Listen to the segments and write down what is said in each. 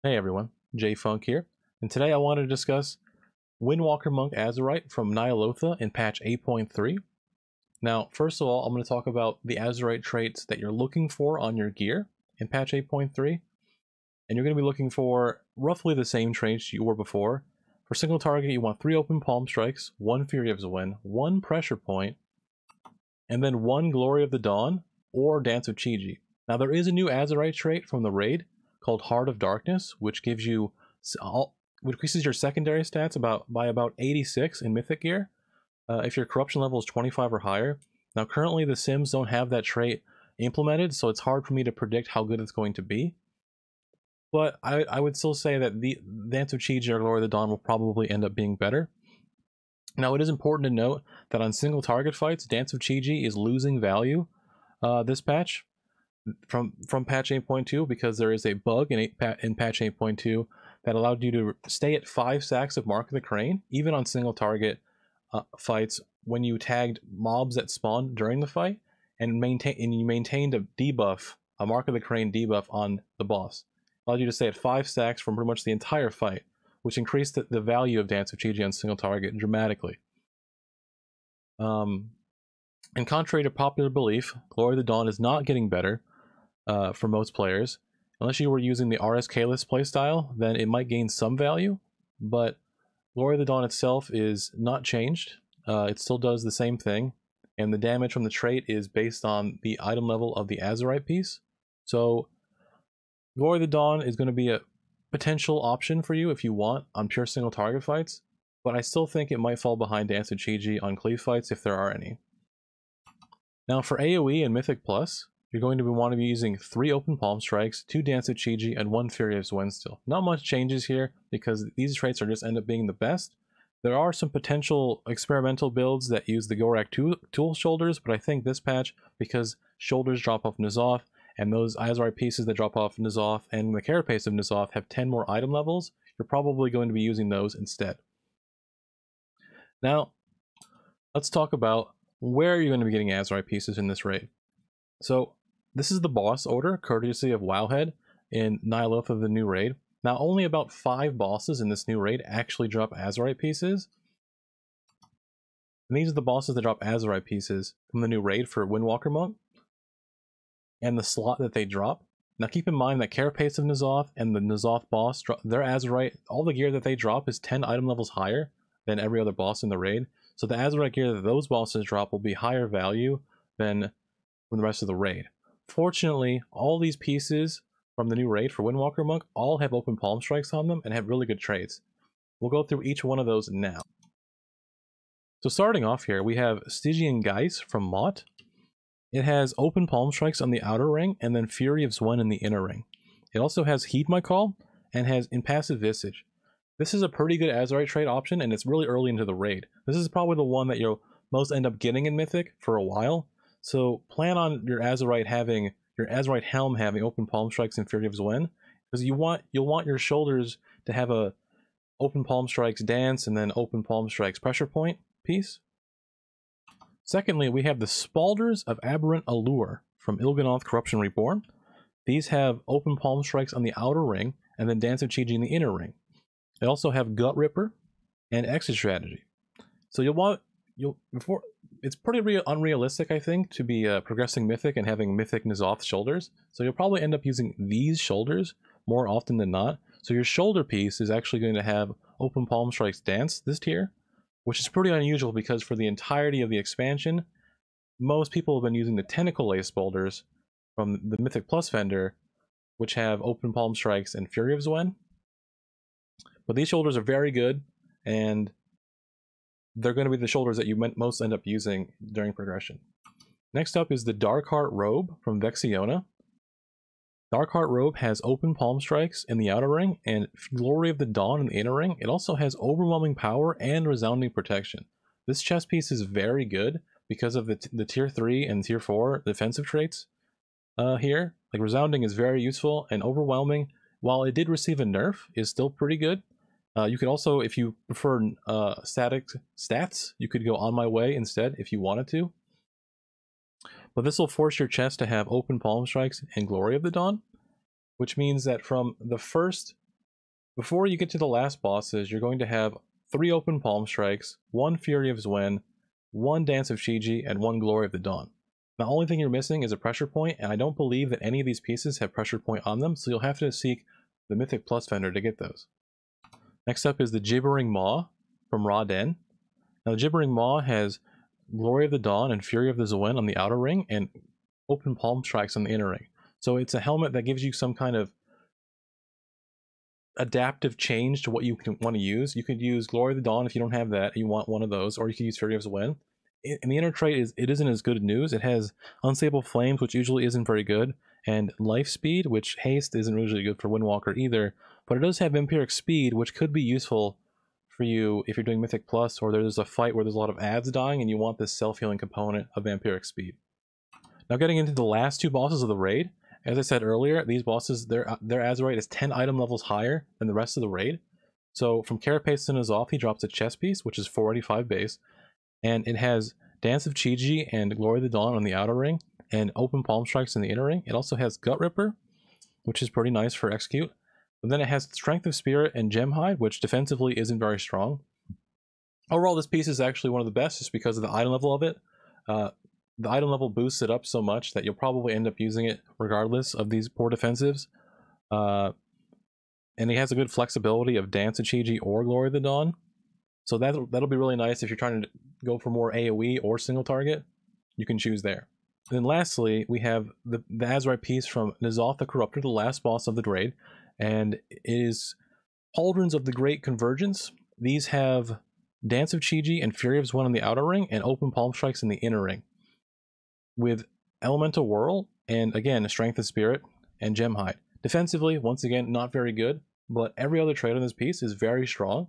Hey everyone, J Funk here, and today I want to discuss Windwalker Monk Azurite from Nyalotha in patch 8.3. Now, first of all, I'm going to talk about the Azurite traits that you're looking for on your gear in patch 8.3, and you're going to be looking for roughly the same traits you were before. For single target, you want 3 open palm strikes, 1 Fury of Zwin, 1 pressure point, and then 1 Glory of the Dawn or Dance of Chi-Ji. Now, there is a new Azurite trait from the raid called Heart of Darkness, which gives you which increases your secondary stats by about 86 in Mythic gear, if your corruption level is 25 or higher. Now, currently the Sims don't have that trait implemented, so it's hard for me to predict how good it's going to be. But I would still say that the Dance of Chi-Ji or Glory of the Dawn will probably end up being better. Now, it is important to note that on single target fights, Dance of Chi-Ji is losing value this patch from patch 8.2 because there is a bug in patch 8.2 that allowed you to stay at 5 stacks of Mark of the Crane, even on single target fights when you tagged mobs that spawned during the fight, and you maintained a debuff, a Mark of the Crane debuff on the boss. Allowed you to stay at 5 stacks from pretty much the entire fight, which increased the value of Dance of Chi-Ji on single target dramatically. And contrary to popular belief, Glory of the Dawn is not getting better for most players. Unless you were using the RSK-less playstyle, then it might gain some value, but Glory of the Dawn itself is not changed. It still does the same thing, and the damage from the trait is based on the item level of the Azurite piece. So Glory of the Dawn is going to be a potential option for you if you want on pure single target fights, but I still think it might fall behind Dance of Chi-Ji on cleave fights if there are any. Now for Aoe and Mythic Plus, you're going to want to be using 3 open palm strikes, 2 Dance of Chi-Ji, and 1 Fury of Zwin still. Not much changes here because these traits are just end up being the best. There are some potential experimental builds that use the Gorak tool shoulders, but I think this patch, because shoulders drop off N'Zoth, and those Azurite pieces that drop off N'Zoth and the carapace of N'Zoth have 10 more item levels, you're probably going to be using those instead. Now, let's talk about where you're going to be getting Azurite pieces in this raid. So, this is the boss order, courtesy of Wowhead in Nyalotha of the new raid. Now, only about 5 bosses in this new raid actually drop Azurite pieces. And these are the bosses that drop Azurite pieces from the new raid for Windwalker Monk and the slot that they drop. Now, keep in mind that Carapace of N'Zoth and the N'Zoth boss, their Azurite, all the gear that they drop is 10 item levels higher than every other boss in the raid. So the Azurite gear that those bosses drop will be higher value than from the rest of the raid. Fortunately, all these pieces from the new raid for Windwalker Monk all have open palm strikes on them and have really good traits. We'll go through each one of those now. So starting off here, we have Stygian Geist from Mott. It has open palm strikes on the outer ring and then Fury of Zwin in the inner ring. It also has Heed My Call and has Impassive Visage. This is a pretty good Azurite trait option, and it's really early into the raid. This is probably the one that you'll most end up getting in Mythic for a while. So plan on your Azurite helm having open palm strikes and Fury of Zwin, because you'll want your shoulders to have a open palm strikes dance and then open palm strikes pressure point piece. Secondly, we have the Spalders of Aberrant Allure from Il'gynoth Corruption Reborn. These have open palm strikes on the outer ring and then Dance of Chi-Ji in the inner ring. They also have Gut Ripper and Exit Strategy. So it's pretty unrealistic, I think, to be progressing Mythic and having Mythic N'Zoth shoulders. So you'll probably end up using these shoulders more often than not. So your shoulder piece is actually going to have open palm strikes dance this tier, which is pretty unusual because for the entirety of the expansion, most people have been using the Tentacle Lace Boulders from the Mythic Plus vendor, which have open palm strikes and Fury of Zwin. But these shoulders are very good, and they're going to be the shoulders that you most end up using during progression. Next up is the Darkheart Robe from Vexiona. Darkheart Robe has open palm strikes in the outer ring and Glory of the Dawn in the inner ring. It also has overwhelming power and resounding protection. This chest piece is very good because of the tier 3 and tier 4 defensive traits here. Like resounding is very useful, and overwhelming, while it did receive a nerf, is still pretty good. You could also, if you prefer static stats, you could go On My Way instead if you wanted to. But this will force your chest to have open palm strikes and Glory of the Dawn, which means that from the first Before you get to the last bosses, you're going to have 3 open palm strikes, 1 Fury of Zwen, 1 Dance of Shiji, and 1 Glory of the Dawn. The only thing you're missing is a pressure point, and I don't believe that any of these pieces have pressure point on them, so you'll have to seek the Mythic Plus vendor to get those. Next up is the Gibbering Maw from Raden. Now the Gibbering Maw has Glory of the Dawn and Fury of the Zwen on the outer ring, and open palm strikes on the inner ring. So it's a helmet that gives you some kind of adaptive change to what you can want to use. You could use Glory of the Dawn if you don't have that, you want one of those, or you could use Fury of Zwen. And the inner trait it isn't as good news. It has Unstable Flames, which usually isn't very good, and Life Speed, which haste isn't usually good for Windwalker either, but it does have Empiric Speed, which could be useful for you if you're doing Mythic Plus, or there's a fight where there's a lot of ads dying and you want this self-healing component of Vampiric Speed. Now getting into the last 2 bosses of the raid, as I said earlier, these bosses, their Azurite is 10 item levels higher than the rest of the raid. So from Carapace to N'Zoth, he drops a chest piece, which is 485 base, and it has Dance of Chiji and Glory of the Dawn on the outer ring, and Open Palm Strikes in the inner ring. It also has Gut Ripper, which is pretty nice for execute. But then it has Strength of Spirit and Gemhide, which defensively isn't very strong. Overall, this piece is actually one of the best just because of the item level of it. The item level boosts it up so much that you'll probably end up using it regardless of these poor defensives. And he has a good flexibility of Dance of Chiji or Glory of the Dawn. So that'll be really nice if you're trying to go for more AoE or single target. You can choose there. And then lastly, we have the Azurite piece from N'Zoth the Corruptor, the last boss of the raid. And it is Pauldrons of the Great Convergence. These have Dance of Chiji and Fury of Zwen on the outer ring, and Open Palm Strikes in the inner ring, with Elemental Whirl, and again, Strength of Spirit, and Gemhide. Defensively, once again, not very good, but every other trait on this piece is very strong.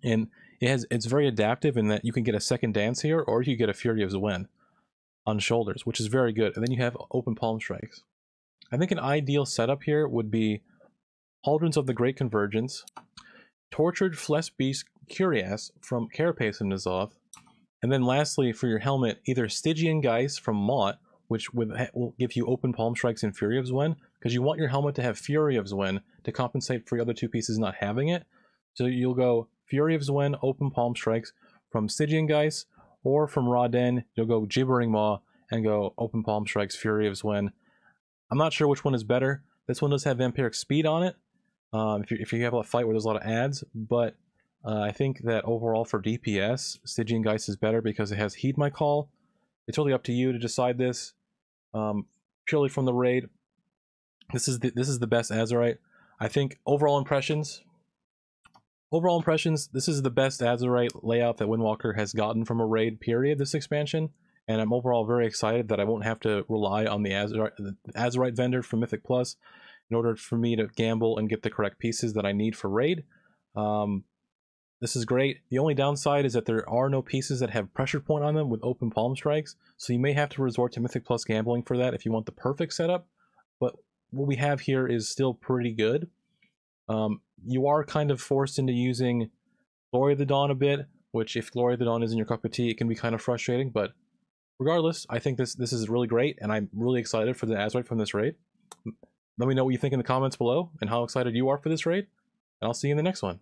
And it's very adaptive in that you can get a second Dance here, or you get a Fury of Zwen on shoulders, which is very good. And then you have Open Palm Strikes. I think an ideal setup here would be Pauldrons of the Great Convergence, Tortured Flesh Beast Curious from Carapace and N'Zoth, and then lastly for your helmet, either Stygian Geist from Mott, which will give you Open Palm Strikes and Fury of Zwen, because you want your helmet to have Fury of Zwen to compensate for the other 2 pieces not having it. So you'll go Fury of Zwen, Open Palm Strikes from Stygian Geist, or from Raden, you'll go Gibbering Maw and go Open Palm Strikes, Fury of Zwen. I'm not sure which one is better. This one does have Vampiric Speed on it, if you have a fight where there's a lot of ads, but I think that overall for DPS, Stygian Geist is better because it has Heed My Call. It's really up to you to decide this. Purely from the raid, this is the best Azurite. I think overall impressions, this is the best Azurite layout that Windwalker has gotten from a raid period this expansion. And I'm overall very excited that I won't have to rely on the Azurite vendor from Mythic Plus in order for me to gamble and get the correct pieces that I need for raid. This is great. The only downside is that there are no pieces that have pressure point on them with Open Palm Strikes, so you may have to resort to Mythic Plus gambling for that if you want the perfect setup. But what we have here is still pretty good. You are kind of forced into using Glory of the Dawn a bit, which if Glory of the Dawn isn't your cup of tea, it can be kind of frustrating, but regardless, I think this is really great, and I'm really excited for the Azurite from this raid. Let me know what you think in the comments below, and how excited you are for this raid, and I'll see you in the next one.